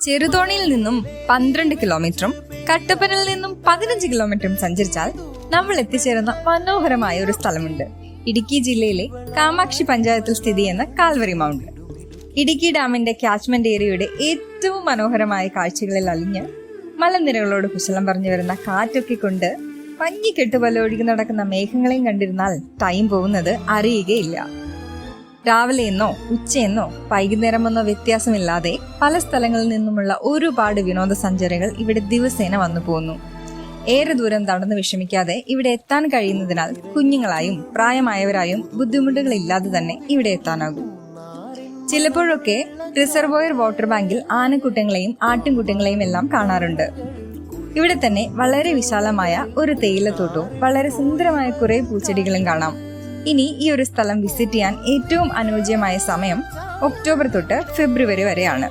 ചെറുതോണിയിൽ നിന്നും 12 കിലോമീറ്ററും കട്ടപ്പനയിൽ നിന്നും 15 കിലോമീറ്ററും സഞ്ചരിച്ചാൽ നമ്മൾ എത്തിച്ചേരുന്ന മനോഹരമായ ഒരു സ്ഥലമുണ്ട്. ഇടുക്കി ജില്ലയിലെ കാമാക്ഷി പഞ്ചായത്തിൽ സ്ഥിതി ചെയ്യുന്ന കാൽവറി മൗണ്ട്. ഇടുക്കി ഡാമിന്റെ ക്യാച്ച്മെന്റ് ഏരിയയുടെ ഏറ്റവും മനോഹരമായ കാഴ്ചകളിൽ അലിഞ്ഞ് മലനിരകളോട് കുശലം പറഞ്ഞു വരുന്ന കാറ്റൊക്കെ കൊണ്ട് പഞ്ഞിക്കെട്ടുപോലെ ഒഴുകി നടക്കുന്ന മേഘങ്ങളെയും കണ്ടിരുന്നാൽ ടൈം പോകുന്നത് അറിയുകയില്ല. രാവിലെയെന്നോ ഉച്ചയെന്നോ വൈകുന്നേരമെന്നോ വ്യത്യാസമില്ലാതെ പല സ്ഥലങ്ങളിൽ നിന്നുമുള്ള ഒരുപാട് വിനോദസഞ്ചാരികൾ ഇവിടെ ദിവസേന വന്നു പോകുന്നു. ഏറെ ദൂരം നടന്ന് വിഷമിക്കാതെ ഇവിടെ എത്താൻ കഴിയുന്നതിനാൽ കുഞ്ഞുങ്ങളായും പ്രായമായവരായും ബുദ്ധിമുട്ടുകളില്ലാതെ തന്നെ ഇവിടെ എത്താനാകും. ചിലപ്പോഴൊക്കെ റിസർവോയർ വാട്ടർ ബാങ്കിൽ ആനക്കുട്ടങ്ങളെയും ആട്ടിൻകുട്ടങ്ങളെയും എല്ലാം കാണാറുണ്ട്. ഇവിടെ തന്നെ വളരെ വിശാലമായ ഒരു തേയിലത്തോട്ടവും വളരെ സുന്ദരമായ കുറെ പൂച്ചെടികളും കാണാം. ഇനി ഈ ഒരു സ്ഥലം വിസിറ്റ് ചെയ്യാൻ ഏറ്റവും അനുയോജ്യമായ സമയം ഒക്ടോബർ തൊട്ട് ഫെബ്രുവരി വരെയാണ്.